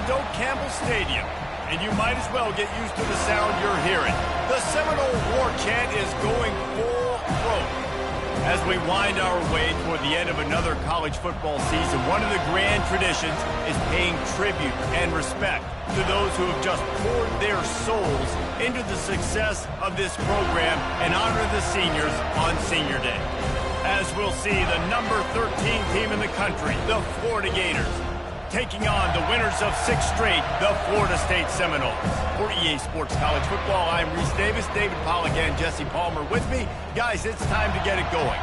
Stoke Campbell Stadium, and you might as well get used to the sound you're hearing. The Seminole War Chant is going full throat. As we wind our way toward the end of another college football season, one of the grand traditions is paying tribute and respect to those who have just poured their souls into the success of this program and honor the seniors on Senior Day. As we'll see, the number 13 team in the country, the Florida Gators, taking on the winners of 6 straight, the Florida State Seminoles. For EA Sports College Football, I'm Reese Davis, David Pollack, and Jesse Palmer with me. Guys, it's time to get it going.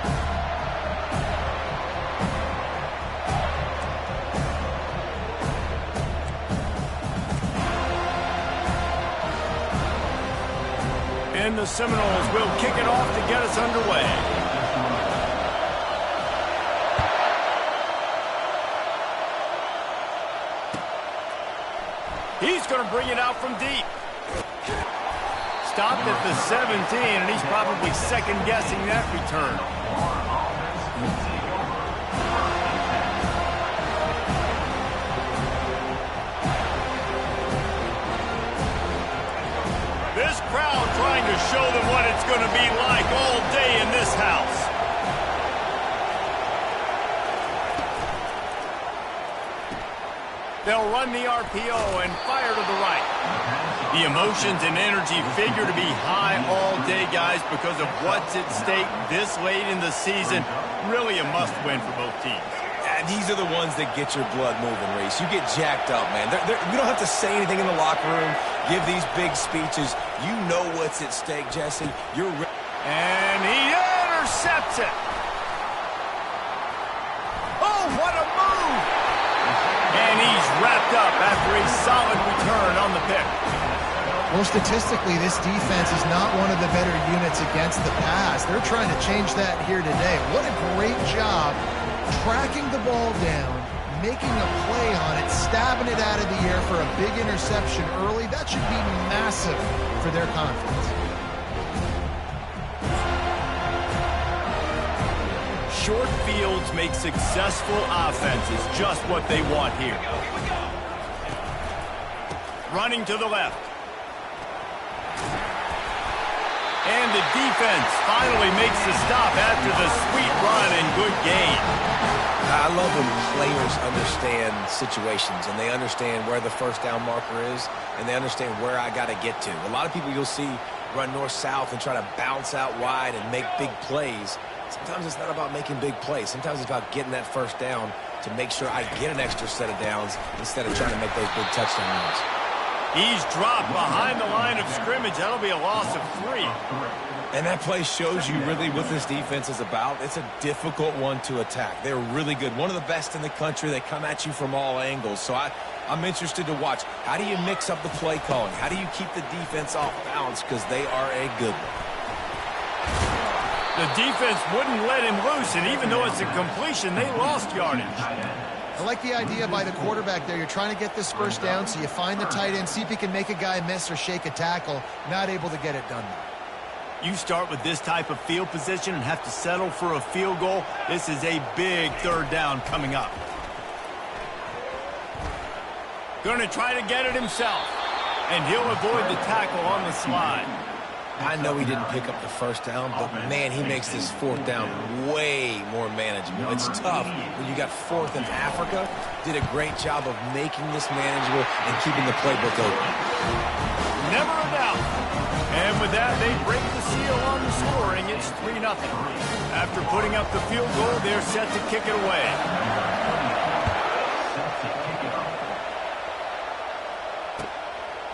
And the Seminoles will kick it off to get us underway. He's going to bring it out from deep. Stopped at the 17, and he's probably second-guessing that return. This crowd trying to show them what it's going to be like all day in this house. They'll run the RPO and fire to the right. The emotions and energy figure to be high all day, guys, because of what's at stake this late in the season. Really a must-win for both teams. These are the ones that get your blood moving, Reese. You get jacked up, man. We don't have to say anything in the locker room, give these big speeches. You know what's at stake, Jesse. And he intercepts it. Oh, what a move! And he's wrapped up after a solid return on the pick. Well, statistically, this defense is not one of the better units against the pass. They're trying to change that here today. What a great job tracking the ball down, making a play on it, stabbing it out of the air for a big interception early. That should be massive for their confidence. Short fields make successful offenses just what they want here. Running to the left. And the defense finally makes the stop after the sweet run and good gain. I love when players understand situations and they understand where the first down marker is and they understand where I got to get to. A lot of people you'll see run north-south and try to bounce out wide and make big plays. Sometimes it's not about making big plays. Sometimes it's about getting that first down to make sure I get an extra set of downs instead of trying to make those big touchdown runs. He's dropped behind the line of scrimmage. That'll be a loss of 3. And that play shows you really what this defense is about. It's a difficult one to attack. They're really good. One of the best in the country. They come at you from all angles. So I'm interested to watch. How do you mix up the play calling? How do you keep the defense off balance? Because they are a good one. The defense wouldn't let him loose, and even though it's a completion, they lost yardage. I like the idea by the quarterback there. You're trying to get this first down, so you find the tight end, see if he can make a guy miss or shake a tackle. Not able to get it done. You start with this type of field position and have to settle for a field goal. This is a big third down coming up. Going to try to get it himself, and he'll avoid the tackle on the slide. I know he didn't pick up the first down, but, man, he makes this fourth down way more manageable. It's tough when you got fourth in Africa. Did a great job of making this manageable and keeping the playbook open. Never a doubt. And with that, they break the seal on the scoring. It's 3-0. After putting up the field goal, they're set to kick it away.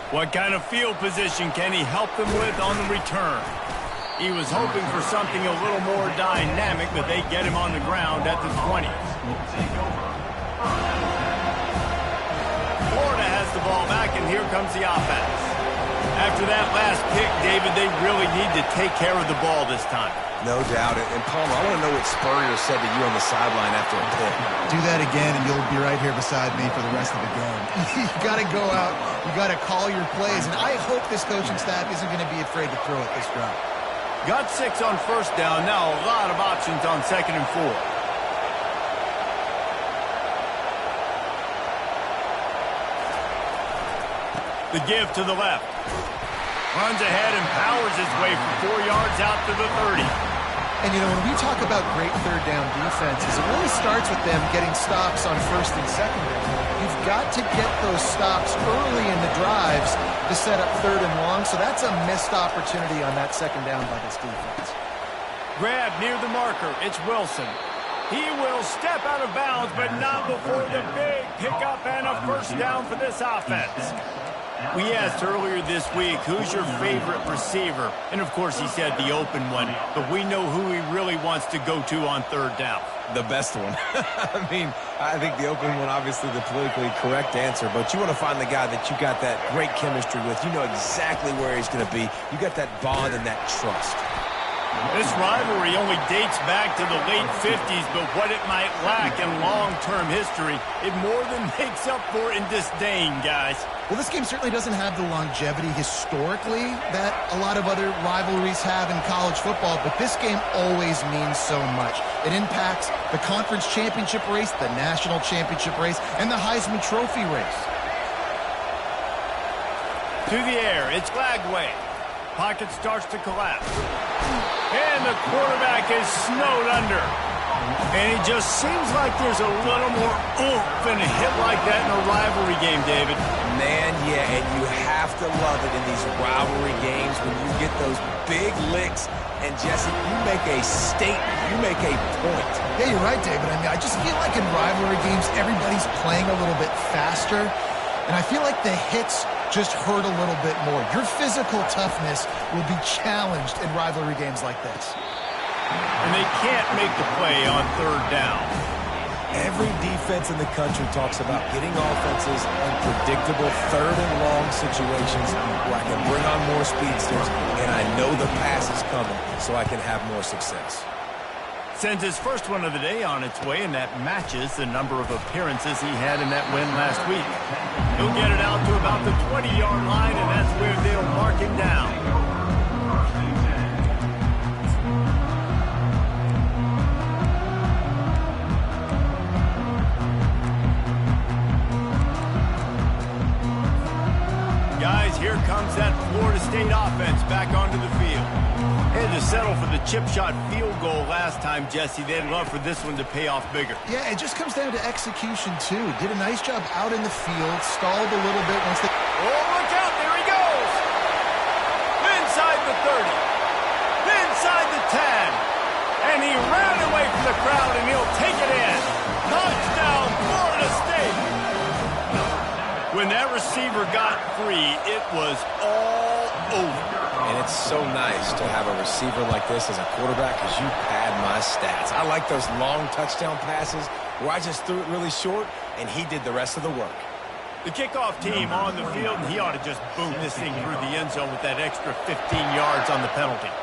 What kind of field position can he help them with on the return? He was hoping for something a little more dynamic, but they get him on the ground at the 20. Florida has the ball back, and here comes the offense. After that last pick, David, they really need to take care of the ball this time. No doubt. And Palmer, I want to know what Spurrier said to you on the sideline after a pick. Do that again, and you'll be right here beside me for the rest of the game. You got to go out. You got to call your plays, and I hope this coaching staff isn't going to be afraid to throw it this drive. Got 6 on first down. Now a lot of options on 2nd and 4. The give to the left. Runs ahead and powers his way for 4 yards out to the 30. And, you know, when we talk about great third down defenses, it really starts with them getting stops on first and second down. You've got to get those stops early in the drives to set up third and long, so that's a missed opportunity on that second down by this defense. Grab near the marker. It's Wilson. He will step out of bounds, but not before the big pickup and a first down for this offense. We asked earlier this week, who's your favorite receiver? And, of course, he said the open one. But we know who he really wants to go to on third down. The best one. I mean, I think the open one, obviously the politically correct answer, but you want to find the guy that you got that great chemistry with. You know exactly where he's going to be. You got that bond and that trust. This rivalry only dates back to the late 50s, but what it might lack in long-term history, it more than makes up for in disdain, guys. Well, this game certainly doesn't have the longevity historically that a lot of other rivalries have in college football, but this game always means so much. It impacts the conference championship race, the national championship race, and the Heisman Trophy race. To the air, it's Lagway. Pocket starts to collapse. And the quarterback is snowed under. And it just seems like there's a little more oomph in a hit like that in a rivalry game, David. Man, yeah, and you have to love it in these rivalry games when you get those big licks. And, Jesse, you make a statement. You make a point. Yeah, you're right, David. I mean, I just feel like in rivalry games, everybody's playing a little bit faster. And I feel like the hits just hurt a little bit more. Your physical toughness will be challenged in rivalry games like this. And they can't make the play on third down. Every defense in the country talks about getting offenses in predictable third and long situations where I can bring on more speedsters and I know the pass is coming so I can have more success. Sends his first one of the day on its way, and that matches the number of appearances he had in that win last week. He'll get it out to about the 20-yard line, and that's where they'll mark him down. Guys, here comes that Florida State offense back onto the field. Had to settle for the chip shot field goal last time, Jesse. They'd love for this one to pay off bigger. Yeah, it just comes down to execution, too. Did a nice job out in the field, stalled a little bit once they... Oh, look out! There he goes! Inside the 30. Inside the 10. And he ran away from the crowd, and he'll take it in. Touchdown, Florida State! When that receiver got free, it was all over. And it's so nice to have a receiver like this as a quarterback because you pad my stats. I like those long touchdown passes where I just threw it really short and he did the rest of the work. The kickoff team on the field, and he ought to just boom this thing through the end zone with that extra 15 yards on the penalty.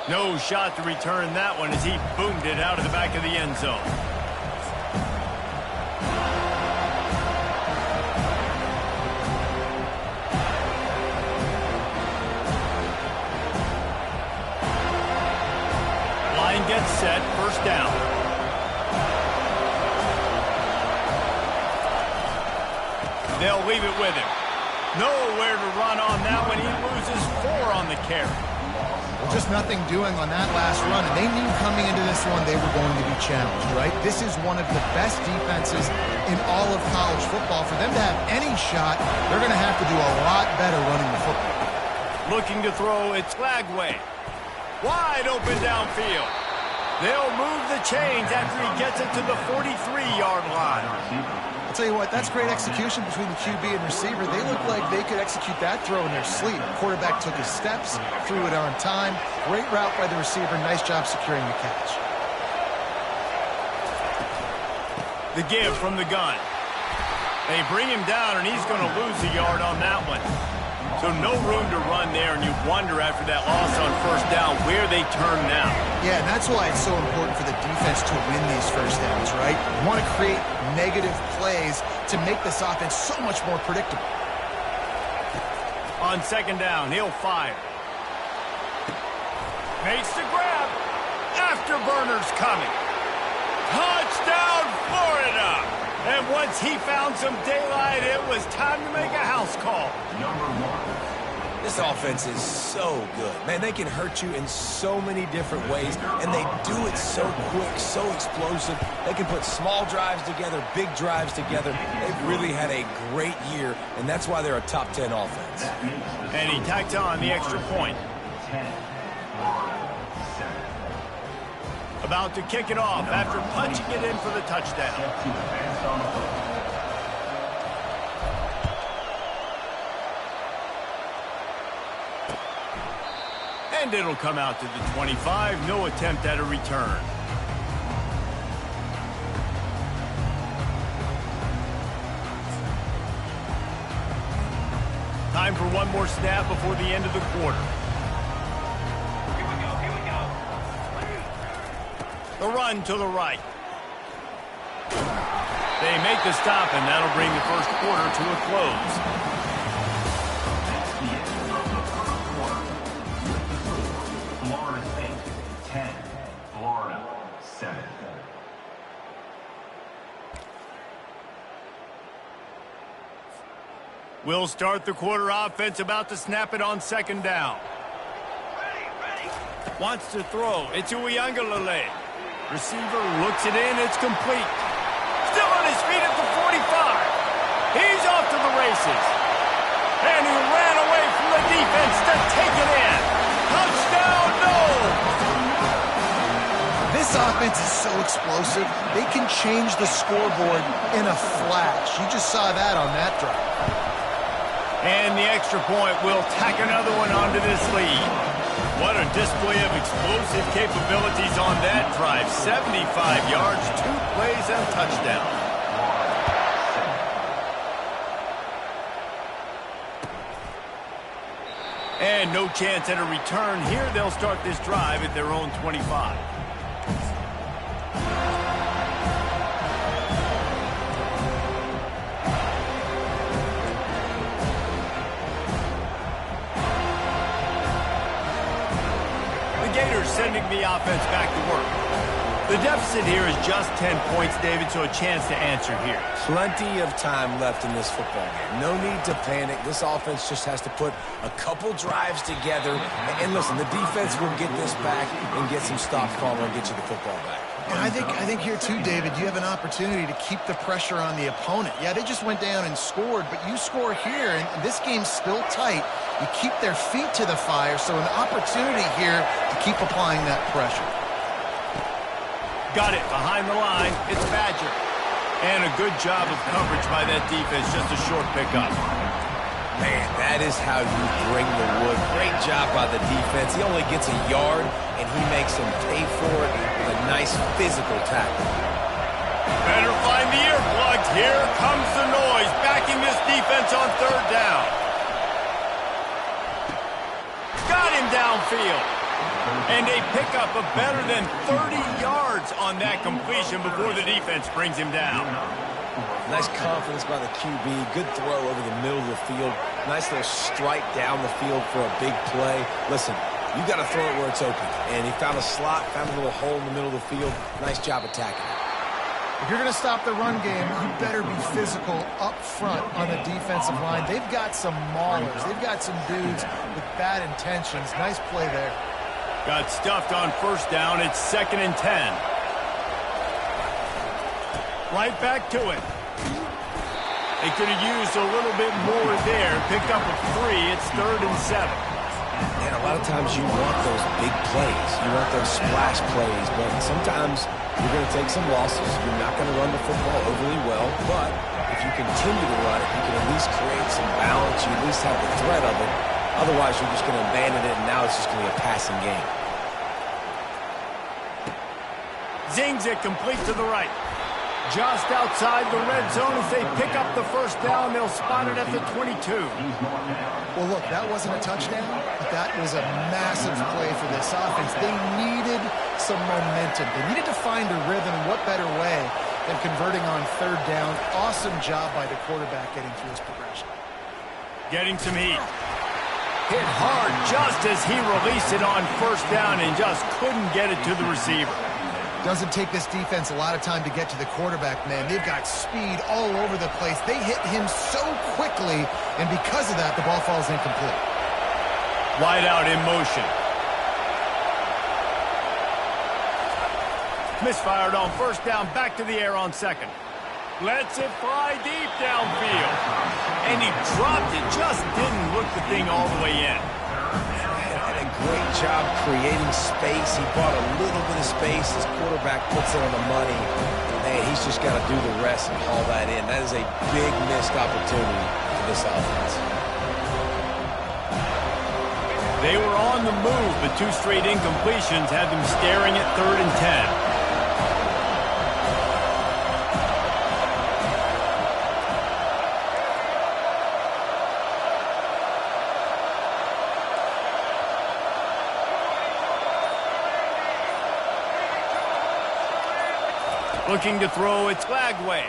No shot to return that one as he boomed it out of the back of the end zone. Gets set, first down. They'll leave it with him. Nowhere to run on that one. He loses 4 on the carry. Well, just nothing doing on that last run, and they knew coming into this one they were going to be challenged, right? This is one of the best defenses in all of college football. For them to have any shot, they're going to have to do a lot better running the football. Looking to throw, it's Lagway. Wide open downfield. They'll move the chains after he gets it to the 43-yard line. I'll tell you what, that's great execution between the QB and receiver. They look like they could execute that throw in their sleep. Quarterback took his steps, threw it on time. Great route by the receiver. Nice job securing the catch. The give from the gun. They bring him down, and he's going to lose a yard on that one. So no room to run there, and you wonder after that loss on first down where they turn now. Yeah, and that's why it's so important for the defense to win these first downs, right? You want to create negative plays to make this offense so much more predictable. On second down, he'll fire. Makes the grab. Afterburner's coming. Touchdown, Florida! And once he found some daylight, it was time to make a house call. This offense is so good. Man, they can hurt you in so many different ways, and they do it so quick, so explosive. They can put small drives together, big drives together. They've really had a great year, and that's why they're a top 10 offense. And he tacks on the extra point. About to kick it off after punching it in for the touchdown. And it'll come out to the 25. No attempt at a return. Time for one more snap before the end of the quarter. The run to the right. They make the stop, and that'll bring the first quarter to a close. We'll start the quarter offense, about to snap it on second down. Wants to throw. It's Uiagalelei. Receiver looks it in. It's complete. Still on his feet at the 45. He's off to the races. And he ran away from the defense to take it in. Touchdown, no! This offense is so explosive, they can change the scoreboard in a flash. You just saw that on that drive. And the extra point will tack another one onto this lead. What a display of explosive capabilities on that drive. 75 yards, 2 plays, and touchdown. And no chance at a return here. They'll start this drive at their own 25. Sending the offense back to work. The deficit here is just 10 points, David, so a chance to answer here. Plenty of time left in this football game. No need to panic. This offense just has to put a couple drives together. And listen, the defense will get this back and get some stops calling and get you the football back. And I think here too, David, you have an opportunity to keep the pressure on the opponent. Yeah, they just went down and scored, but you score here, and this game's still tight. You keep their feet to the fire, so an opportunity here to keep applying that pressure. Got it behind the line. It's Badger. And a good job of coverage by that defense. Just a short pickup. Man, that is how you bring the wood. Great job by the defense. He only gets a yard, and he makes them pay for it with a nice physical tackle. Better find the earplugs. Here comes the noise, backing this defense on third down. Got him downfield. And they pick up a better than 30 yards on that completion before the defense brings him down. Nice confidence by the QB. Good throw over the middle of the field. Nice little strike down the field for a big play. Listen, you got to throw it where it's open. And he found a slot, found a little hole in the middle of the field. Nice job attacking it. If you're going to stop the run game, you better be physical up front on the defensive line. They've got some maulers. They've got some dudes with bad intentions. Nice play there. Got stuffed on first down. It's 2nd and 10. Right back to it. They could have used a little bit more there. Picked up a 3. It's 3rd and 7. And a lot of times you want those big plays. You want those splash plays. But sometimes you're going to take some losses. You're not going to run the football overly well. But if you continue to run it, you can at least create some balance. You at least have the threat of it. Otherwise, you're just going to abandon it, and now it's just going to be a passing game. Zings it complete to the right. Just outside the red zone as they pick up the first down. They'll spot it at the 22. Well, look, that wasn't a touchdown, but that was a massive play for this offense. They needed some momentum. They needed to find a rhythm. What better way than converting on third down? Awesome job by the quarterback getting through his progression. Getting some heat. Hit hard just as he released it on first down and just couldn't get it to the receiver. Doesn't take this defense a lot of time to get to the quarterback, man. They've got speed all over the place. They hit him so quickly, and because of that, the ball falls incomplete. Wide out in motion. Misfired on first down, back to the air on second. Lets it fly deep downfield. And he dropped it, just didn't look the thing all the way in. Great job creating space. He brought a little bit of space. His quarterback puts it on the money. Man, he's just got to do the rest and haul that in. That is a big missed opportunity for this offense. They were on the move, but 2 straight incompletions had them staring at 3rd and 10. Looking to throw, it's Lagway.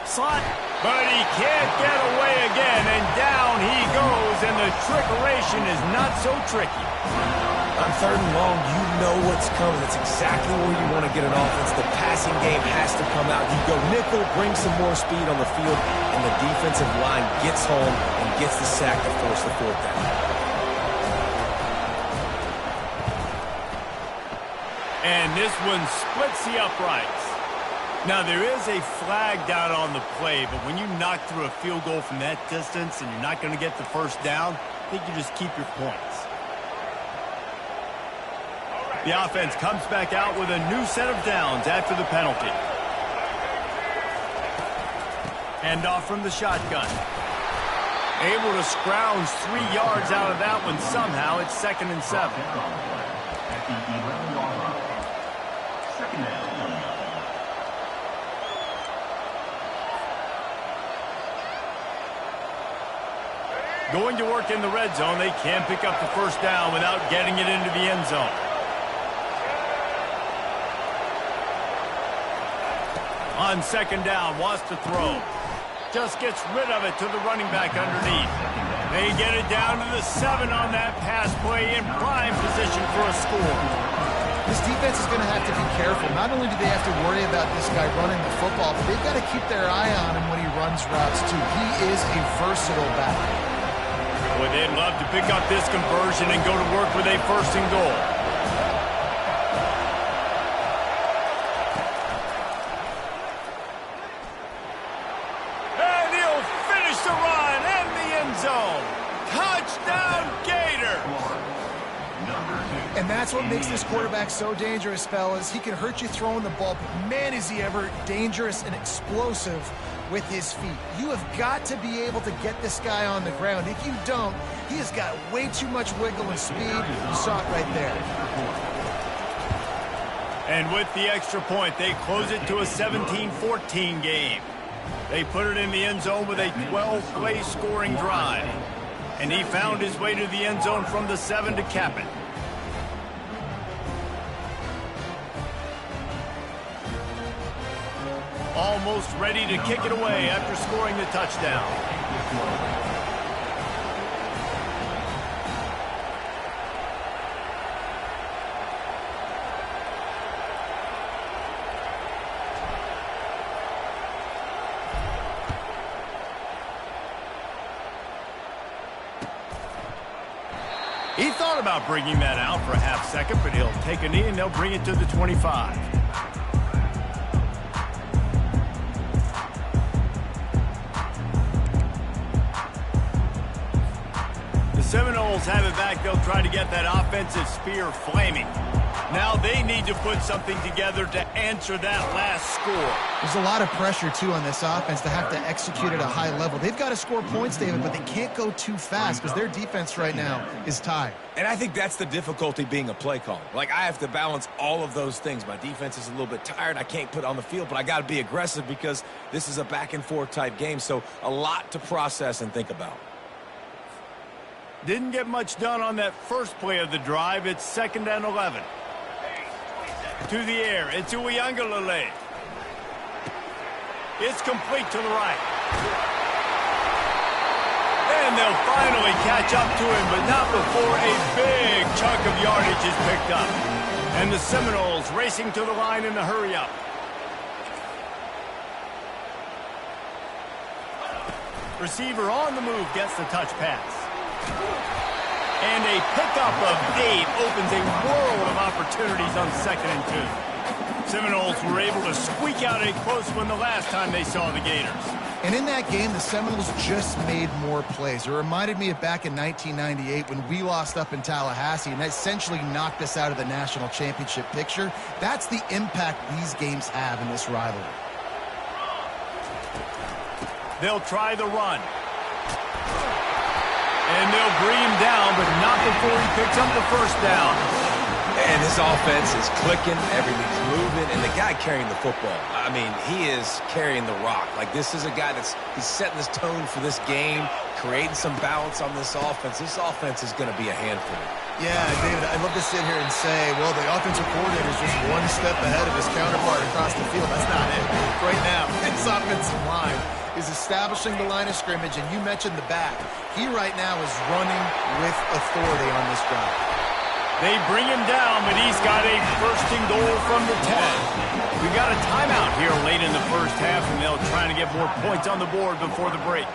Slot, but he can't get away again, and down he goes, and the trickeration is not so tricky. On 3rd and long, you know what's coming. It's exactly where you want to get an offense. The passing game has to come out. You go nickel, bring some more speed on the field, and the defensive line gets home and gets the sack to force the 4th down. And this one splits the uprights. Now, there is a flag down on the play, but when you knock through a field goal from that distance and you're not going to get the first down, I think you just keep your points. The offense comes back out with a new set of downs after the penalty. Hand off from the shotgun. Able to scrounge 3 yards out of that one somehow. It's 2nd and 7. Going to work in the red zone. They can't pick up the first down without getting it into the end zone. On 2nd down, wants to throw. Just gets rid of it to the running back underneath. They get it down to the 7 on that pass play in prime position for a score. This defense is going to have to be careful. Not only do they have to worry about this guy running the football, but they've got to keep their eye on him when he runs routes, too. He is a versatile back. Boy, they'd love to pick up this conversion and go to work with a 1st and goal. And he'll finish the run and the end zone. Touchdown, Gators! And that's what makes this quarterback so dangerous, fellas. He can hurt you throwing the ball, but man, is he ever dangerous and explosive with his feet. You have got to be able to get this guy on the ground. If you don't, he has got way too much wiggle and speed. You saw it right there. And with the extra point, they close it to a 17-14 game. They put it in the end zone with a 12-play scoring drive. And he found his way to the end zone from the 7 to cap it. Almost ready to kick it away after scoring the touchdown. He thought about bringing that out for a half second, but he'll take a knee and they'll bring it to the 25. Seminoles have it back. They'll try to get that offensive spear flaming. Now they need to put something together to answer that last score. There's a lot of pressure, too, on this offense to have to execute at a high level. They've got to score points, David, but they can't go too fast because their defense right now is tired. And I think that's the difficulty being a play caller. Like, I have to balance all of those things. My defense is a little bit tired. I can't put it on the field, but I got to be aggressive because this is a back-and-forth type game, so a lot to process and think about. Didn't get much done on that first play of the drive. It's 2nd and 11. To the air. It's Uiagalelei. It's complete to the right. And they'll finally catch up to him, but not before a big chunk of yardage is picked up. And the Seminoles racing to the line in the hurry-up. Receiver on the move gets the touch pass. And a pickup of 8 opens a world of opportunities on 2nd and 2. Seminoles were able to squeak out a close one the last time they saw the Gators. And in that game, the Seminoles just made more plays. It reminded me of back in 1998 when we lost up in Tallahassee and essentially knocked us out of the national championship picture. That's the impact these games have in this rivalry. They'll try the run. And they'll bring him down, but not before he picks up the first down. And this offense is clicking, everything's moving, and the guy carrying the football, I mean, he is carrying the rock. Like, this is a guy he's setting this tone for this game, creating some balance on this offense. This offense is going to be a handful. Yeah, David, I'd love to sit here and say, well, the offensive coordinator is just one step ahead of his counterpart across the field. That's not it. Right now, his offensive line is establishing the line of scrimmage, and you mentioned the back. He right now is running with authority on this drive. They bring him down, but he's got a 1st and goal from the 10. We got a timeout here late in the first half, and they'll try to get more points on the board before the break.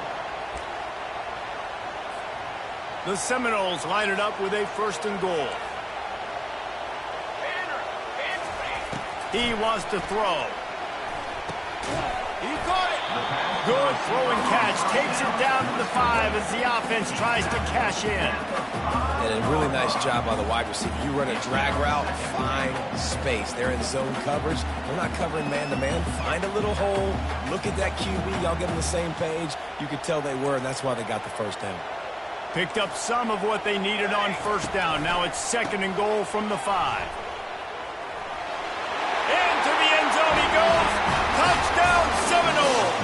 The Seminoles line it up with a 1st and goal. He wants to throw. He caught it. Good throwing catch. Takes it down to the 5 as the offense tries to cash in. And a really nice job by the wide receiver. You run a drag route, find space. They're in zone coverage. They're not covering man-to-man. Find a little hole. Look at that QB. Y'all get on the same page. You could tell they were, and that's why they got the first down. Picked up some of what they needed on 1st down. Now it's 2nd and goal from the 5. Into the end zone he goes. Touchdown Seminoles.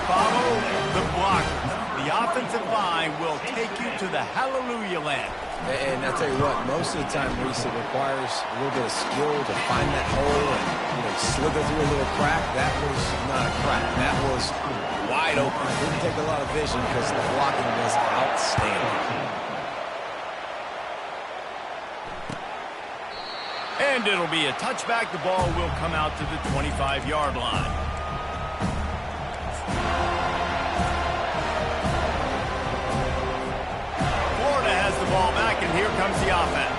Follow the blocker. The offensive line will take you to the hallelujah land. And I tell you what, most of the time, Reese, it requires a little bit of skill to find that hole and slither through a little crack. That was not a crack. That was wide open. It didn't take a lot of vision because the blocking was outstanding. And it'll be a touchback. The ball will come out to the 25-yard line. Florida has the ball back, and here comes the offense.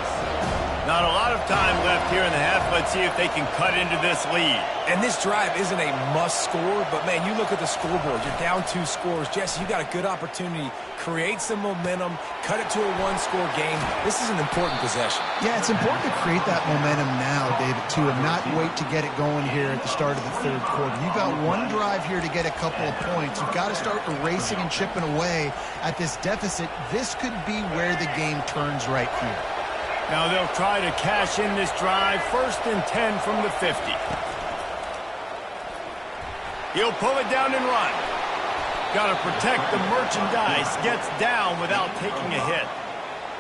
Not a lot of time left here in the half. Let's see if they can cut into this lead. And this drive isn't a must score, but, man, you look at the scoreboard. You're down 2 scores. Jesse, you got a good opportunity. Create some momentum. Cut it to a 1-score game. This is an important possession. Yeah, it's important to create that momentum now, David, too, and not wait to get it going here at the start of the 3rd quarter. You've got one drive here to get a couple of points. You've got to start erasing and chipping away at this deficit. This could be where the game turns right here. Now they'll try to cash in this drive. 1st and 10 from the 50. He'll pull it down and run. Got to protect the merchandise. Gets down without taking a hit.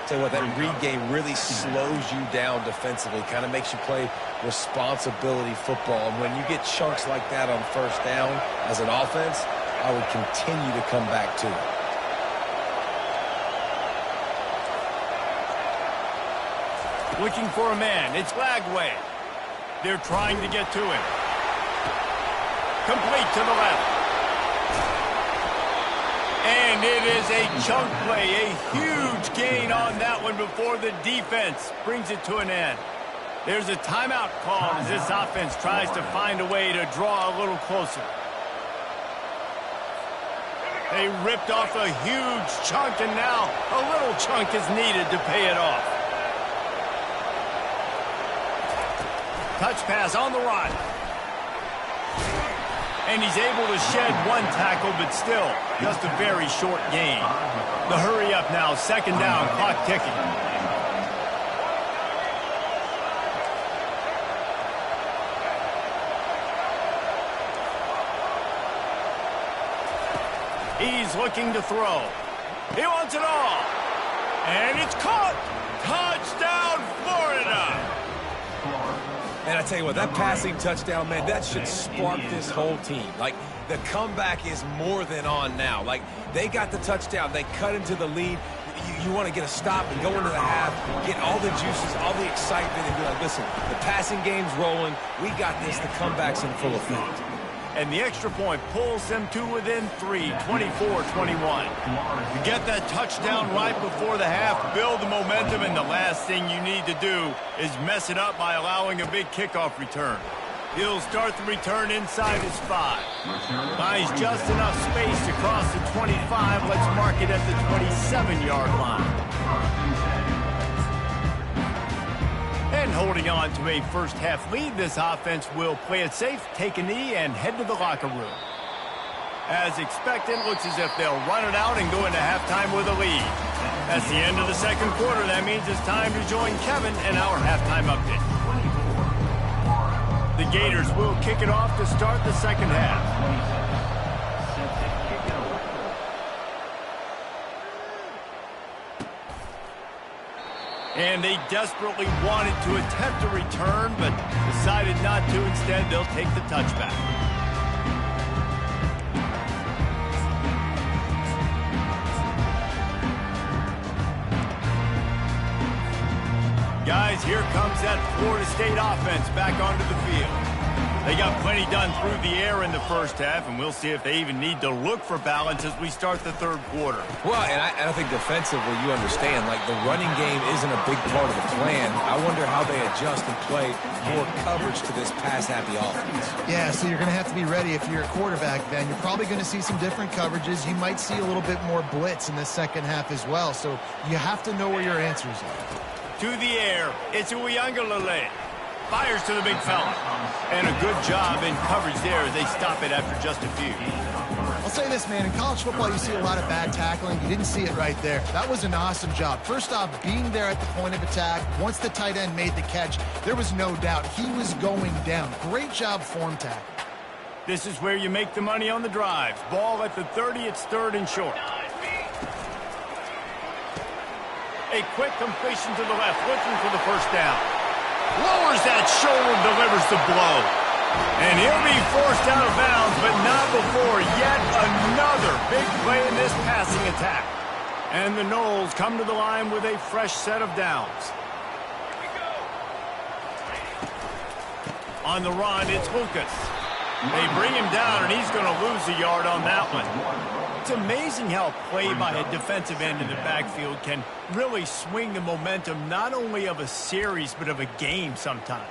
Tell you what, that read game really slows you down defensively. Kind of makes you play responsibility football. And when you get chunks like that on 1st down as an offense, I would continue to come back to it. Looking for a man. It's Lagway. They're trying to get to him. Complete to the left. And it is a chunk play. A huge gain on that one before the defense brings it to an end. There's a timeout call as this offense tries to find a way to draw a little closer. They ripped off a huge chunk, and now a little chunk is needed to pay it off. Touch pass on the run. And he's able to shed 1 tackle, but still just a very short gain. The hurry up now, 2nd down, clock ticking. He's looking to throw. He wants it all. And it's caught. Touchdown, Florida. And I tell you what, that passing touchdown, man, that should spark this whole team. Like, the comeback is more than on now. Like, they got the touchdown. They cut into the lead. You want to get a stop and go into the half, get all the juices, all the excitement, and be like, listen, the passing game's rolling. We got this. The comeback's in full effect. And the extra point pulls them to within 3, 24-21. You get that touchdown right before the half, build the momentum, and the last thing you need to do is mess it up by allowing a big kickoff return. He'll start the return inside his 5. Finds just enough space to cross the 25. Let's mark it at the 27-yard line. And holding on to a first-half lead, this offense will play it safe, take a knee, and head to the locker room. As expected, looks as if they'll run it out and go into halftime with a lead. That's the end of the second quarter. That means it's time to join Kevin and our halftime update. The Gators will kick it off to start the second half. And they desperately wanted to attempt a return, but decided not to. Instead, they'll take the touchback. Guys, here comes that Florida State offense back onto the field. They got plenty done through the air in the first half, and we'll see if they even need to look for balance as we start the third quarter. Well, and I think defensively, you understand, like the running game isn't a big part of the plan. I wonder how they adjust and play more coverage to this pass-happy offense. Yeah, so you're going to have to be ready if you're a quarterback, Ben. You're probably going to see some different coverages. You might see a little bit more blitz in the second half as well, so you have to know where your answers are. To the air, it's Uiagalelei. Fires to the big fella. And a good job in coverage there as they stop it after just a few. I'll say this, man. In college football, you see a lot of bad tackling. You didn't see it right there. That was an awesome job. First off, being there at the point of attack. Once the tight end made the catch, there was no doubt he was going down. Great job form tackle. This is where you make the money on the drives. Ball at the 30, it's third and short. A quick completion to the left, looking for the first down. Lowers that shoulder, delivers the blow. And he'll be forced out of bounds, but not before yet another big play in this passing attack. And the Noles come to the line with a fresh set of downs. On the run, it's Lucas. They bring him down, and he's going to lose a yard on that one. It's amazing how play by a defensive end in the backfield can really swing the momentum not only of a series but of a game sometimes.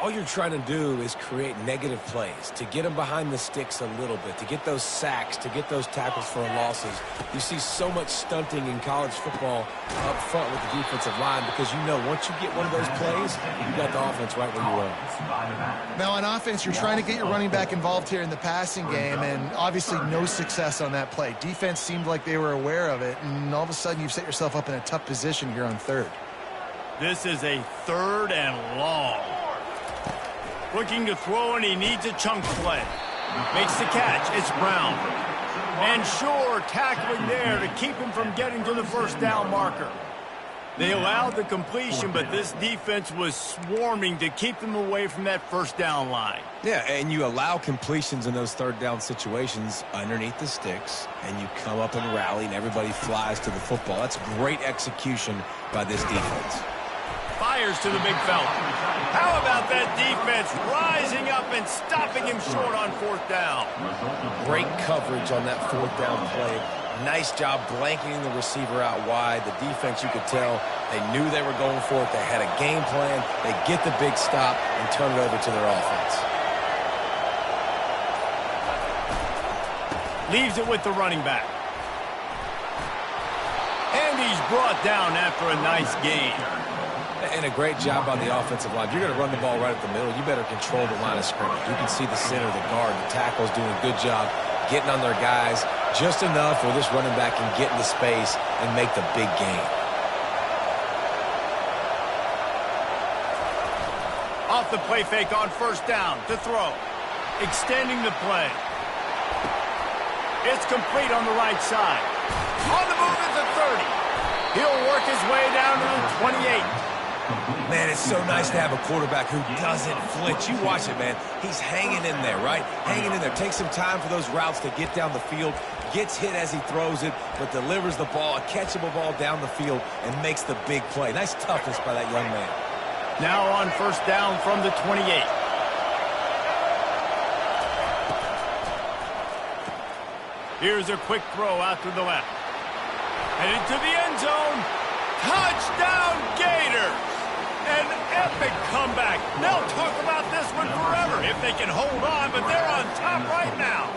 All you're trying to do is create negative plays, to get them behind the sticks a little bit, to get those sacks, to get those tackles for losses. You see so much stunting in college football up front with the defensive line because you know once you get one of those plays, you got the offense right where you want. Now on offense, you're trying to get your running back involved here in the passing game, and obviously no success on that play. Defense seemed like they were aware of it, and all of a sudden you've set yourself up in a tough position here on third. This is a third and long. Looking to throw, and he needs a chunk play. Makes the catch. It's Brown. And sure, tackling there to keep him from getting to the first down marker. They allowed the completion, but this defense was swarming to keep them away from that first down line. Yeah, and you allow completions in those third down situations underneath the sticks, and you come up and rally, and everybody flies to the football. That's great execution by this defense. Fires to the big fella. How about that defense rising up and stopping him short on fourth down? Great coverage on that fourth down play. Nice job blanketing the receiver out wide. The defense, you could tell, they knew they were going for it. They had a game plan. They get the big stop and turn it over to their offense. Leaves it with the running back. And he's brought down after a nice gain. And a great job on the offensive line. If you're going to run the ball right at the middle, you better control the line of scrimmage. You can see the center, the guard, the tackle's doing a good job getting on their guys just enough where this running back can get into space and make the big gain. Off the play fake on first down to throw. Extending the play. It's complete on the right side. On the move at the 30. He'll work his way down to the 28. Man, it's so nice to have a quarterback who doesn't flinch. You watch it, man. He's hanging in there, right? Hanging in there. Take some time for those routes to get down the field. gets hit as he throws it, but delivers the ball, a catchable ball down the field, and makes the big play. Nice toughness by that young man. Now on first down from the 28. Here's a quick throw out to the left. And into the end zone. Touchdown Gators! An epic comeback. They'll talk about this one forever if they can hold on, but they're on top right now.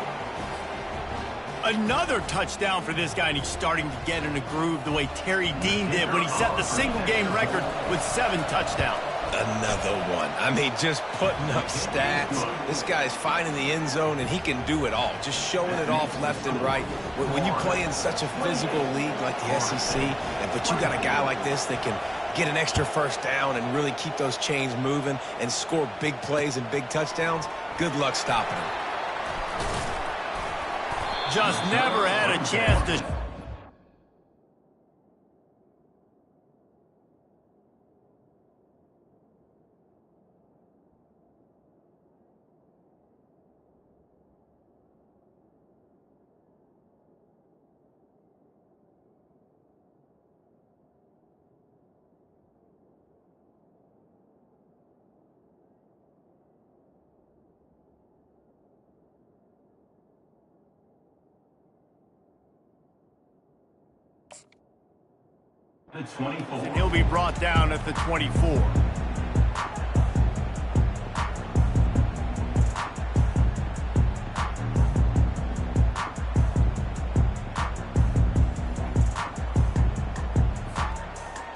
Another touchdown for this guy, and he's starting to get in a groove the way Terry Dean did when he set the single-game record with 7 touchdowns. Another one. I mean, just putting up stats. This guy's finding the end zone, and he can do it all. Just showing it off left and right. When you play in such a physical league like the SEC, but you got a guy like this that can get an extra first down and really keep those chains moving and score big plays and big touchdowns, good luck stopping him. Just never had a chance to... The 24. He'll be brought down at the 24.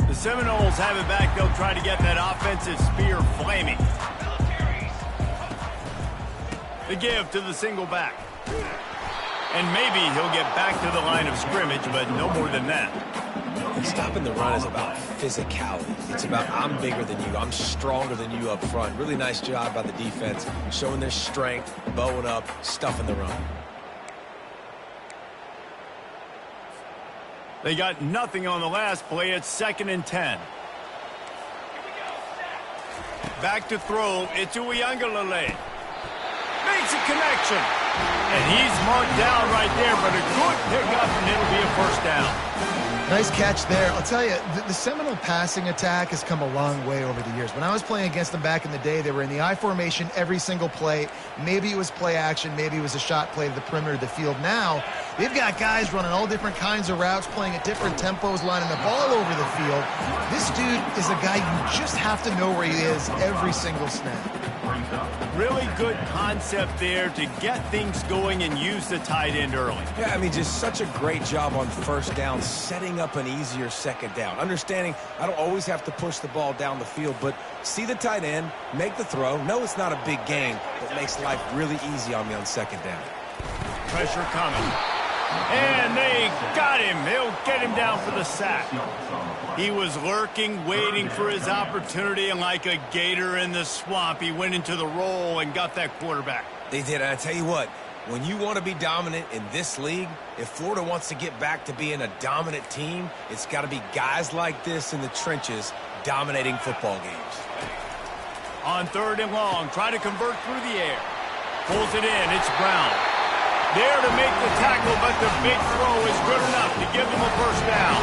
The Seminoles have it back. They'll try to get that offensive spear flaming. The give to the single back. And maybe he'll get back to the line of scrimmage, but no more than that. And stopping the run is about physicality. It's about I'm bigger than you. I'm stronger than you up front. Really nice job by the defense, showing their strength, bowing up, stuffing the run. They got nothing on the last play. It's 2nd and 10. Back to throw. It's Uiagalelei. Makes a connection. And he's marked down right there, but a good pickup, and it'll be a first down. Nice catch there. I'll tell you, the Seminole passing attack has come a long way over the years. When I was playing against them back in the day, they were in the I formation every single play. Maybe it was play action. Maybe it was a shot play to the perimeter of the field. Now, they've got guys running all different kinds of routes, playing at different tempos, lining the ball over the field. This dude is a guy you just have to know where he is every single snap. Really good concept there to get things going and use the tight end early. Yeah, I mean, just such a great job on first down, setting up an easier second down. Understanding I don't always have to push the ball down the field, but see the tight end, make the throw. No, it's not a big game, but makes life really easy on me on second down. Pressure coming. And they got him. They'll get him down for the sack. He was lurking, waiting for his opportunity, and like a gator in the swamp, he went into the roll and got that quarterback. They did, and I tell you what, when you want to be dominant in this league, if Florida wants to get back to being a dominant team, it's got to be guys like this in the trenches dominating football games. On 3rd and long, try to convert through the air. Pulls it in. It's Brown. There to make the tackle, but the big throw is good enough to give them a first down.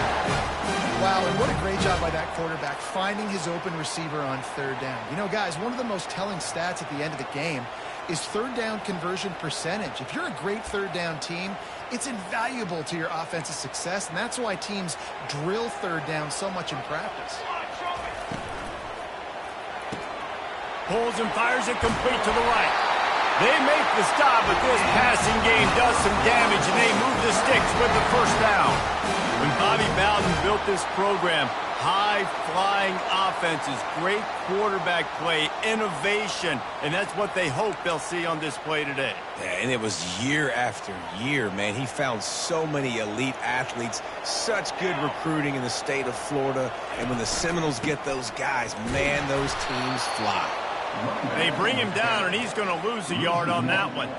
Wow, and what a great job by that quarterback, finding his open receiver on 3rd down. You know, guys, one of the most telling stats at the end of the game is 3rd down conversion percentage. If you're a great 3rd down team, it's invaluable to your offensive success, and that's why teams drill 3rd down so much in practice. Pulls and fires it complete to the right. They make the stop, but this passing game does some damage, and they move the sticks with the first down. When Bobby Bowden built this program, high-flying offenses, great quarterback play, innovation, and that's what they hope they'll see on display today. Yeah, and it was year after year, man. He found so many elite athletes, such good recruiting in the state of Florida, and when the Seminoles get those guys, man, those teams fly. They bring him down, and he's going to lose a yard on that one.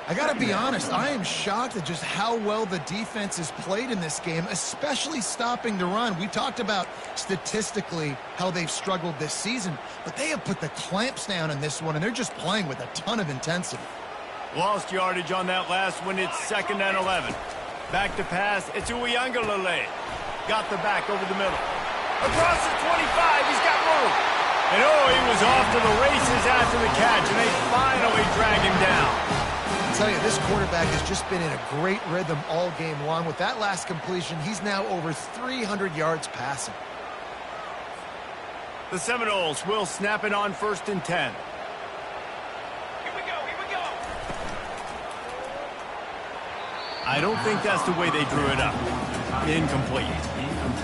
I got to be honest, I am shocked at just how well the defense has played in this game, especially stopping the run. We talked about statistically how they've struggled this season, but they have put the clamps down in this one, and they're just playing with a ton of intensity. Lost yardage on that last one. It's 2nd and 11. Back to pass. It's Uiagalelei. Got the back over the middle. Across the 25. He's got room. And he was off to the races after the catch, and they finally drag him down. I'll tell you, this quarterback has just been in a great rhythm all game long. With that last completion, he's now over 300 yards passing. The Seminoles will snap it on 1st and 10. Here we go. I don't think that's the way they drew it up. Incomplete.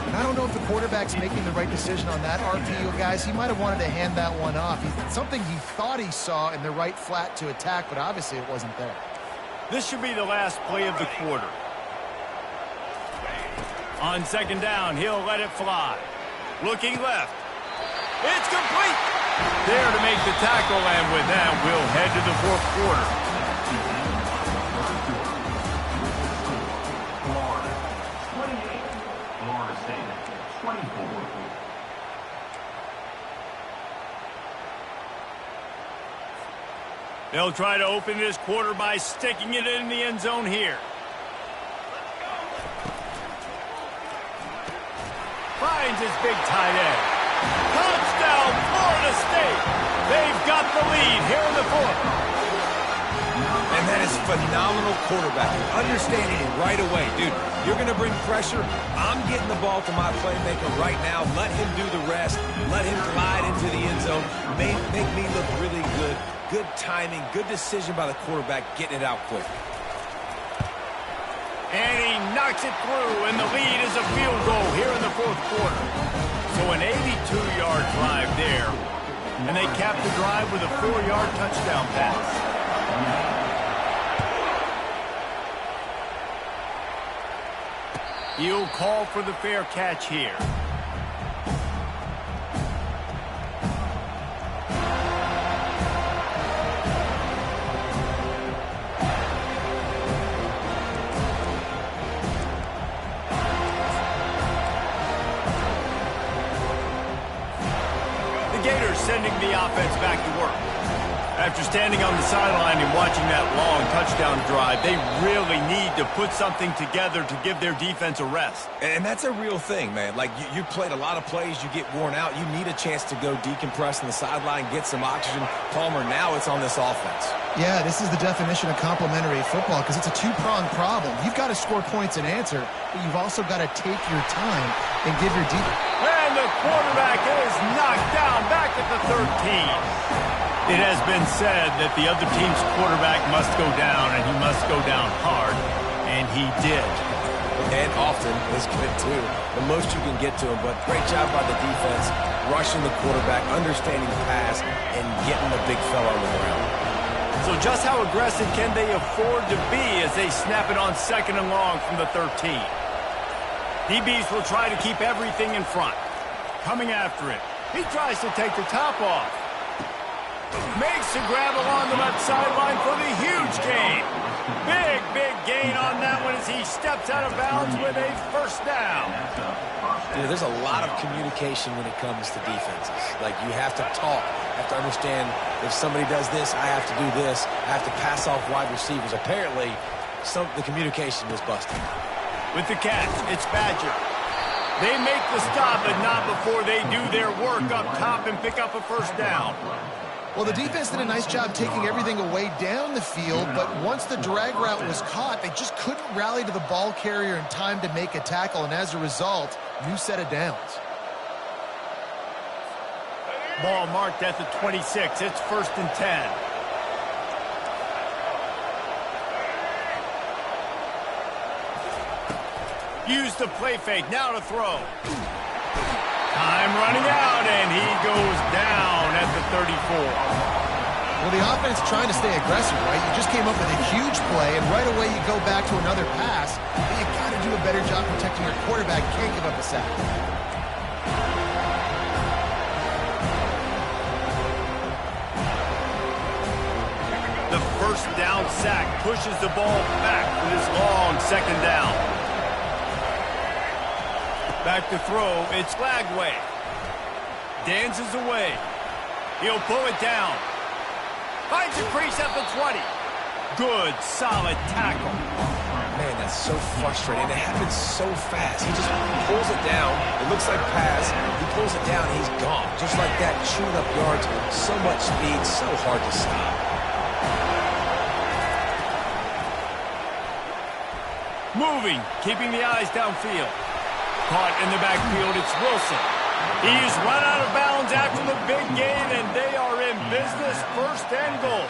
I don't know if the quarterback's making the right decision on that RPO, guys. He might have wanted to hand that one off. Something he thought he saw in the right flat to attack, but obviously it wasn't there. This should be the last play of the quarter. On 2nd down, he'll let it fly. Looking left. It's complete. There to make the tackle, and with that, we'll head to the 4th quarter. They'll try to open this quarter by sticking it in the end zone here. Finds his big tight end. Touchdown, Florida State. They've got the lead here in the 4th. And that is phenomenal quarterbacking. Understanding it right away. Dude, you're going to bring pressure. I'm getting the ball to my playmaker right now. Let him do the rest. Let him glide into the end zone. Make me look really good. Good timing. Good decision by the quarterback getting it out quick. And he knocks it through, and the lead is a field goal here in the 4th quarter. So an 82-yard drive there. And they cap the drive with a 4-yard touchdown pass. He'll call for the fair catch here. The Gators sending the offense back to work. After standing on the sideline and watching that long touchdown drive, they really need to put something together to give their defense a rest. And that's a real thing, man. Like, you played a lot of plays, you get worn out. You need a chance to go decompress on the sideline, get some oxygen. Palmer, now it's on this offense. Yeah, this is the definition of complementary football because it's a two-pronged problem. You've got to score points and answer, but you've also got to take your time and give your defense. And the quarterback is knocked down back at the 13. It has been said that the other team's quarterback must go down, and he must go down hard, and he did. And often is good, too. The most you can get to him, but great job by the defense, rushing the quarterback, understanding the pass, and getting the big fella on the ground. So just how aggressive can they afford to be as they snap it on 2nd and long from the 13? DBs will try to keep everything in front. Coming after it. He tries to take the top off. Makes a grab along the left sideline for the huge gain. Big gain on that one as he steps out of bounds with a 1st down. There's a lot of communication when it comes to defenses. Like, you have to talk, have to understand if somebody does this, I have to do this. I have to pass off wide receivers. Apparently, the communication was busted. With the catch, it's Badger. They make the stop, but not before they do their work up top and pick up a 1st down. Well, the defense did a nice job taking everything away down the field, but once the drag route was caught, they just couldn't rally to the ball carrier in time to make a tackle, and as a result, new set of downs. Ball marked at the 26. It's 1st and 10. Use the play fake. Now to throw. Time running out, and he goes down at the 34. Well, the offense trying to stay aggressive, right? You just came up with a huge play, and right away you go back to another pass. But you got to do a better job protecting your quarterback. Can't give up a sack. The 1st down sack pushes the ball back with his long 2nd down. Back to throw, it's Lagway. Dances away. He'll pull it down. Finds a crease at the 20. Good, solid tackle. Man, that's so frustrating. It happens so fast. He just pulls it down. It looks like pass. He pulls it down, and he's gone. Just like that, chewing up yards. So much speed, so hard to stop. Moving, keeping the eyes downfield. Caught in the backfield, it's Wilson. He's run out of bounds after the big gain, and they are in business, first and goal.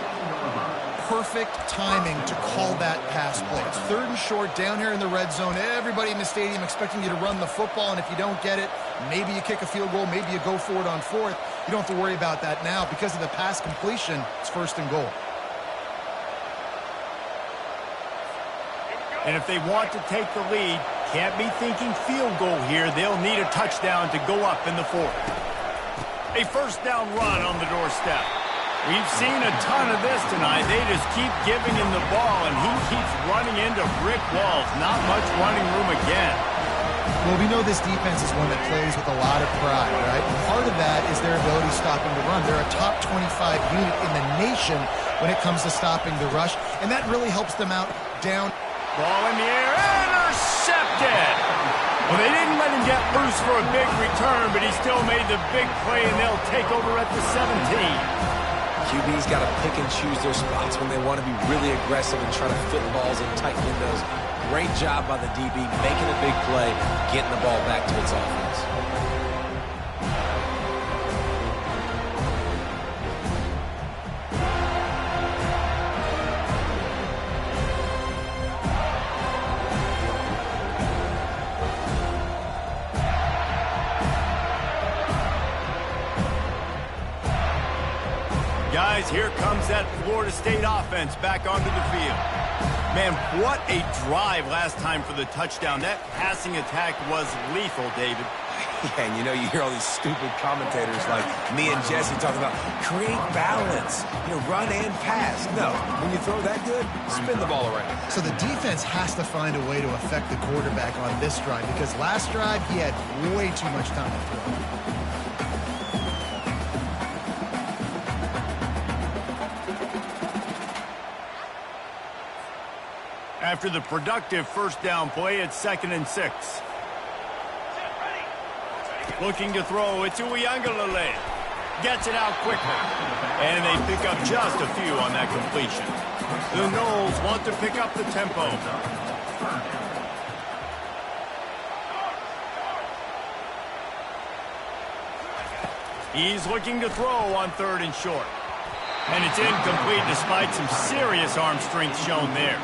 Perfect timing to call that pass play. It's 3rd and short down here in the red zone. Everybody in the stadium expecting you to run the football, and if you don't get it, maybe you kick a field goal, maybe you go for it on 4th. You don't have to worry about that now. Because of the pass completion, it's 1st and goal. And if they want to take the lead, can't be thinking field goal here. They'll need a touchdown to go up in the 4th. A first down run on the doorstep. We've seen a ton of this tonight. They just keep giving him the ball, and he keeps running into brick walls. Not much running room again. Well, we know this defense is one that plays with a lot of pride, right? And part of that is their ability stopping the run. They're a top 25 unit in the nation when it comes to stopping the rush, and that really helps them out down. Ball in the air, intercepted. Well, they didn't let him get loose for a big return, but he still made the big play, and they'll take over at the 17. QB's got to pick and choose their spots when they want to be really aggressive and try to fit balls in tight windows. Great job by the DB, making a big play, getting the ball back to its offense. Guys, here comes that Florida State offense back onto the field. Man, what a drive last time for the touchdown. That passing attack was lethal, David. Yeah, and you know, you hear all these stupid commentators like me and Jesse talking about create balance, run and pass. No, when you throw that good, spin the ball around. So the defense has to find a way to affect the quarterback on this drive, because last drive he had way too much time to throw. After the productive first down play, it's 2nd and 6. Looking to throw, it's Uiagalelei. Gets it out quickly. And they pick up just a few on that completion. The Noles want to pick up the tempo. He's looking to throw on 3rd and short. And it's incomplete despite some serious arm strength shown there.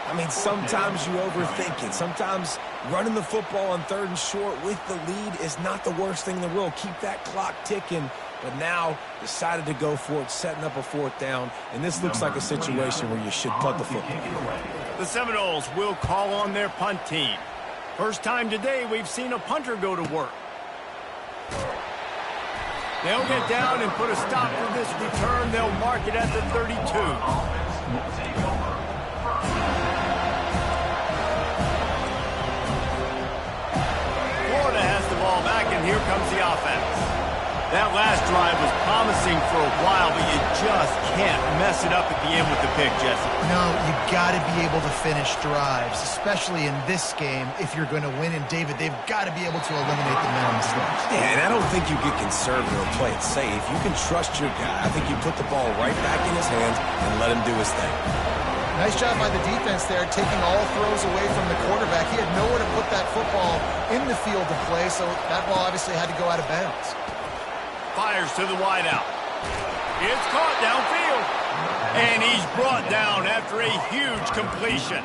I mean, sometimes you overthink it. Sometimes running the football on 3rd and short with the lead is not the worst thing in the world. Keep that clock ticking. But now decided to go for it, setting up a 4th down. And this looks like a situation where you should punt the football. The Seminoles will call on their punt team. First time today we've seen a punter go to work. They'll get down and put a stop to this return. They'll mark it at the 32. Ball back, and here comes the offense. That last drive was promising for a while, but you just can't mess it up at the end with the pick, Jesse. No, you got to be able to finish drives, especially in this game. If you're going to win, and David, they've got to be able to eliminate the mental mistakes. Yeah, and I don't think you get conservative or play it safe. You can trust your guy. I think you put the ball right back in his hands and let him do his thing. Nice job by the defense there, taking all throws away from the quarterback. He had nowhere to put that football in the field to play, so that ball obviously had to go out of bounds. Fires to the wideout. It's caught downfield. And he's brought down after a huge completion.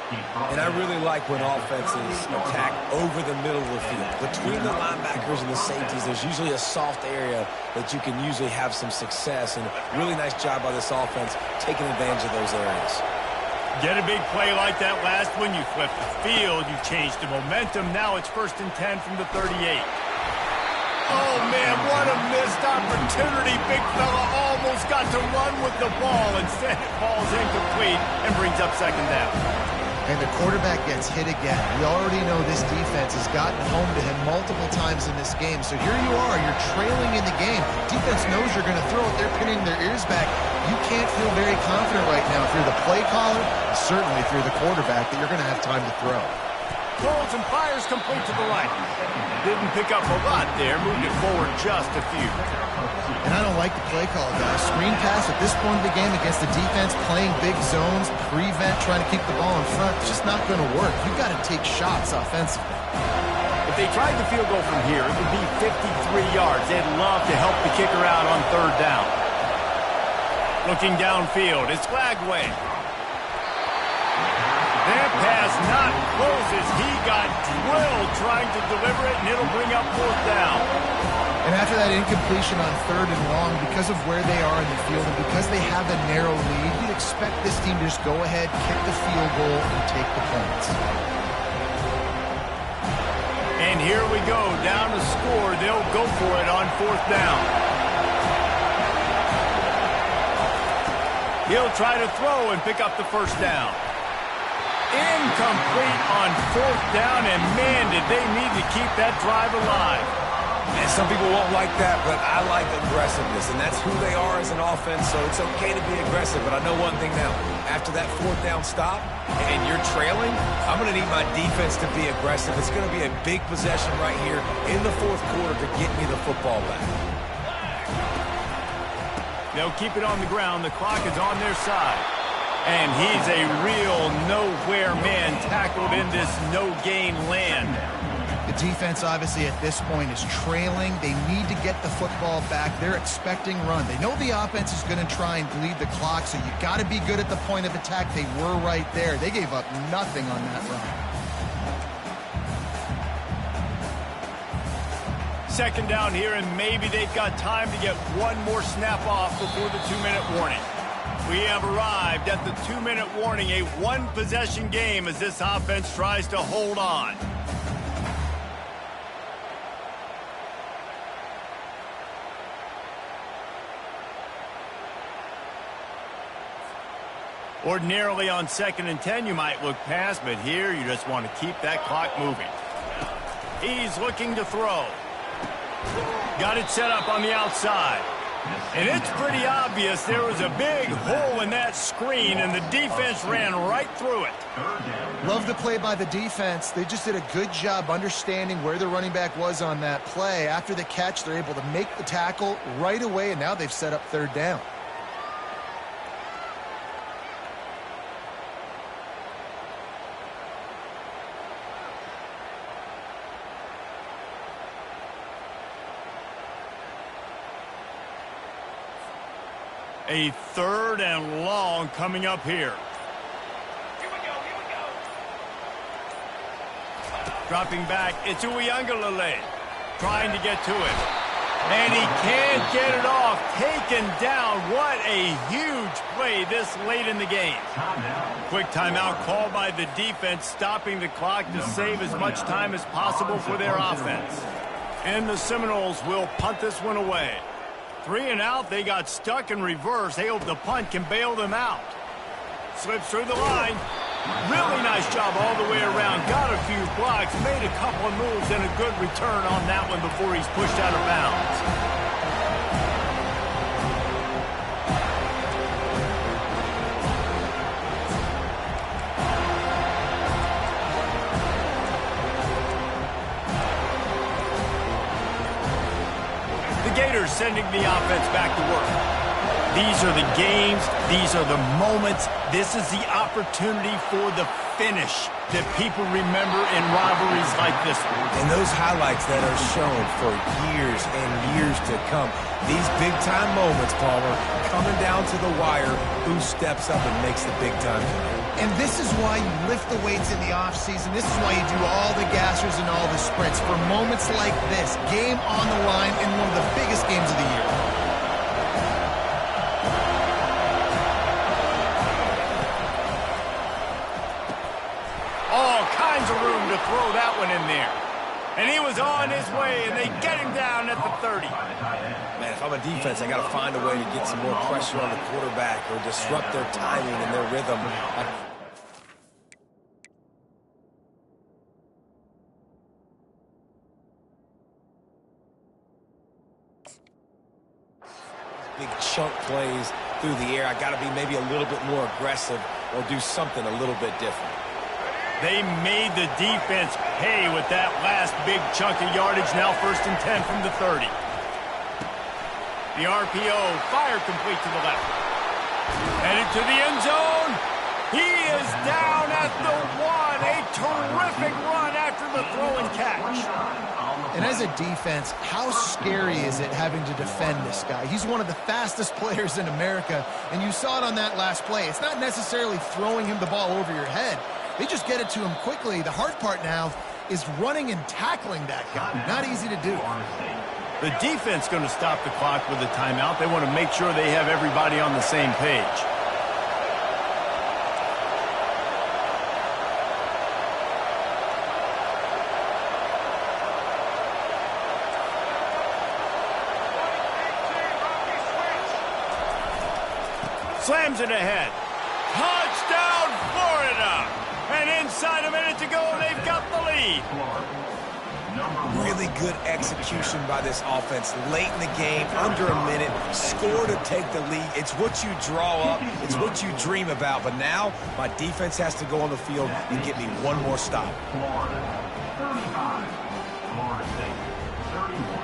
And I really like when offenses attack over the middle of the field. Between the linebackers and the safeties, there's usually a soft area that you can usually have some success. And really nice job by this offense taking advantage of those areas. Get a big play like that last one, you flip the field, you change the momentum. Now it's 1st and 10 from the 38. Oh, man, what a missed opportunity. Big fella almost got to run with the ball. Instead, it falls incomplete and brings up 2nd down. And the quarterback gets hit again. We already know this defense has gotten home to him multiple times in this game. So here you are, you're trailing in the game. Defense knows you're going to throw it. They're pinning their ears back. You can't feel very confident right now if you're the play caller, certainly if you're the quarterback, that you're going to have time to throw. Throws and fires complete to the right. Didn't pick up a lot there, moved it forward just a few. And I don't like the play call, guys. Screen pass at this point of the game against the defense, playing big zones, prevent, trying to keep the ball in front. It's just not going to work. You've got to take shots offensively. If they tried the field goal from here, it would be 53 yards. They'd love to help the kicker out on third down. Looking downfield, it's Lagway. That pass not close as he got drilled trying to deliver it, and it'll bring up fourth down. And after that incompletion on third and long, because of where they are in the field and because they have a narrow lead, you'd expect this team to just go ahead, kick the field goal, and take the points. And here we go, down to score. They'll go for it on fourth down. He'll try to throw and pick up the first down. Incomplete on fourth down, and man, did they need to keep that drive alive. And some people won't like that, but I like aggressiveness, and that's who they are as an offense, so it's okay to be aggressive. But I know one thing now. After that fourth down stop and you're trailing, I'm going to need my defense to be aggressive. It's going to be a big possession right here in the fourth quarter to get me the football back. They'll keep it on the ground. The clock is on their side. And he's a real nowhere man tackled in this no-gain land. The defense, obviously, at this point is trailing. They need to get the football back. They're expecting run. They know the offense is going to try and bleed the clock, so you got to be good at the point of attack. They were right there. They gave up nothing on that run. Second down here, and maybe they've got time to get one more snap off before the 2-minute warning. We have arrived at the 2-minute warning, a one-possession game as this offense tries to hold on. Ordinarily on 2nd and 10, you might look past, but here you just want to keep that clock moving. He's looking to throw. Got it set up on the outside. And it's pretty obvious there was a big hole in that screen, and the defense ran right through it. Love the play by the defense. They just did a good job understanding where the running back was on that play. After the catch, they're able to make the tackle right away, and now they've set up third down. A third and long coming up here. Here we go, here we go. Dropping back, it's Uiagalelei trying to get to it. And he can't get it off. Taken down. What a huge play this late in the game. Quick timeout called by the defense, stopping the clock to save as much time as possible for their offense. And the Seminoles will punt this one away. 3 and out, they got stuck in reverse. They hope the punt can bail them out. Slips through the line. Really nice job all the way around. Got a few blocks, made a couple of moves, and a good return on that one before he's pushed out of bounds. Gators sending the offense back to work. These are the games. These are the moments. This is the opportunity for the finish that people remember in rivalries like this one. And those highlights that are shown for years and years to come. These big-time moments, Palmer, coming down to the wire, who steps up and makes the big-time play. And this is why you lift the weights in the offseason. This is why you do all the gassers and all the sprints. For moments like this, game on the line in one of the biggest games of the year. All kinds of room to throw that one in there. And he was on his way, and they get him down at the 30. Man, if I'm a defense, I got to find a way to get some more pressure on the quarterback or disrupt their timing and their rhythm. big chunk plays through the air. I got to be maybe a little bit more aggressive or do something a little bit different. They made the defense pay with that last big chunk of yardage. Now 1st and 10 from the 30. The RPO, fire complete to the left. Headed to the end zone. He is down at the 1. A terrific run after the throw and catch. And as a defense, how scary is it having to defend this guy? He's one of the fastest players in America, and you saw it on that last play. It's not necessarily throwing him the ball over your head. They just get it to him quickly. The hard part now is running and tackling that guy. Not easy to do. The defense going to stop the clock with a timeout. They want to make sure they have everybody on the same page. Slams it ahead. Touchdown, Florida! And inside a minute to go, they've got the lead. Really good execution by this offense. Late in the game, under a minute, score to take the lead. It's what you draw up. It's what you dream about. But now, my defense has to go on the field and get me one more stop. Florida 35, Florida State 31.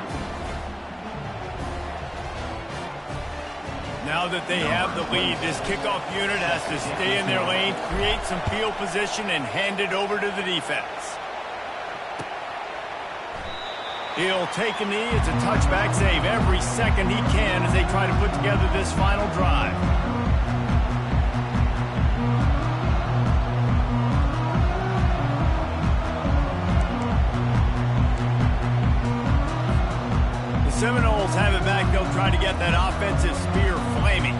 Now that they have the lead, this kickoff unit has to stay in their lane, create some field position, and hand it over to the defense. He'll take a knee. It's a touchback save every second he can as they try to put together this final drive. Seminoles have it back. They'll try to get that offensive spear flaming.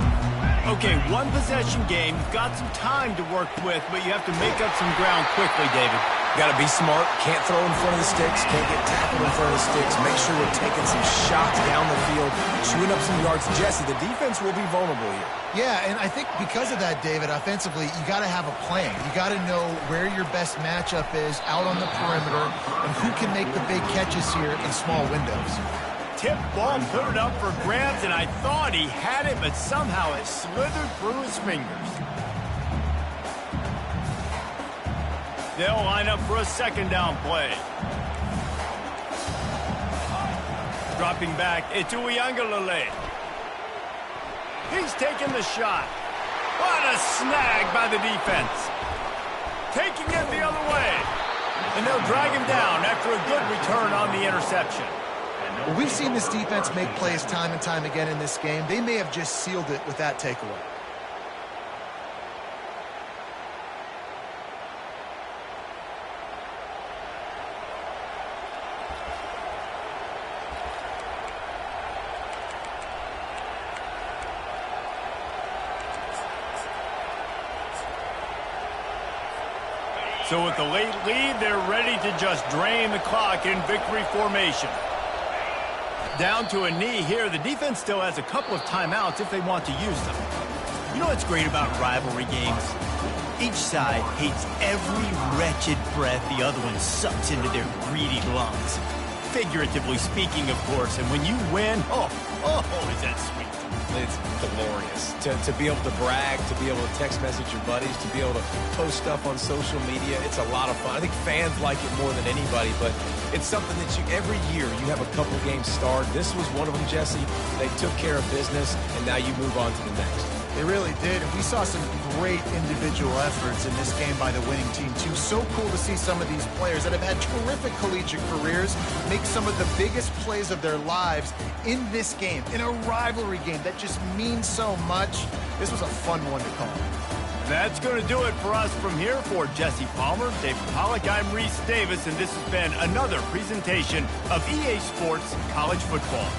Okay, one possession game. You've got some time to work with, but you have to make up some ground quickly, David. Got to be smart. Can't throw in front of the sticks. Can't get tackled in front of the sticks. Make sure we're taking some shots down the field, chewing up some yards. Jesse, the defense will be vulnerable here. Yeah, and I think because of that, David, offensively, you got to have a plan. You got to know where your best matchup is out on the perimeter and who can make the big catches here in small windows. Tip ball, put it up for grabs, and I thought he had it, but somehow it slithered through his fingers. They'll line up for a second down play. Dropping back, it's Uiagalelei. He's taking the shot. What a snag by the defense. Taking it the other way. And they'll drag him down after a good return on the interception. Well, we've seen this defense make plays time and time again in this game. They may have just sealed it with that takeaway. So with the late lead, they're ready to just drain the clock in victory formation. Down to a knee here. The defense still has a couple of timeouts if they want to use them. You know what's great about rivalry games? Each side hates every wretched breath the other one sucks into their greedy lungs. Figuratively speaking, of course. And when you win, oh, is that sweet. It's glorious. To be able to brag, to be able to text message your buddies, to be able to post stuff on social media, it's a lot of fun. I think fans like it more than anybody, but it's something that every year you have a couple games starred. This was one of them, Jesse. They took care of business, and now you move on to the next. They really did, and we saw some great individual efforts in this game by the winning team, too. So cool to see some of these players that have had terrific collegiate careers make some of the biggest plays of their lives in this game, in a rivalry game that just means so much. This was a fun one to call. That's going to do it for us from here. For Jesse Palmer, David Pollack, I'm Reese Davis, and this has been another presentation of EA Sports College Football.